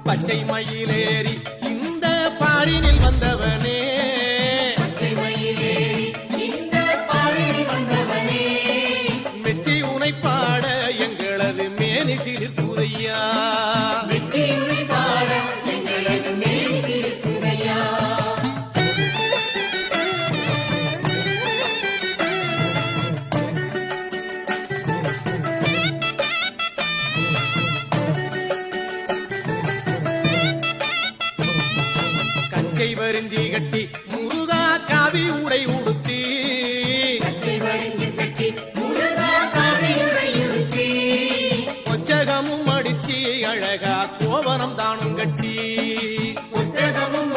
பச்சை மயிலேறி இந்த பாரினில் வந்தவனே, பச்சை மயிலேறி இந்த பாரினில் வந்தவனே, மெச்சி உனை பாட எங்களது மேனி சிலிர்க்குதையா, மெச்சி உனை பாட எங்களது மேனி சிலிர்க்குதையா. கச்சை வரிஞ்சி கட்டி முருகா காவி உடை உடுத்தி, கச்சை வரிஞ்சி கட்டி முருகா காவி உடை உடுத்தி, கொச்சகமும் அடிச்சி அழகா கோவனம் தானும் கட்டி, புத்தகமும்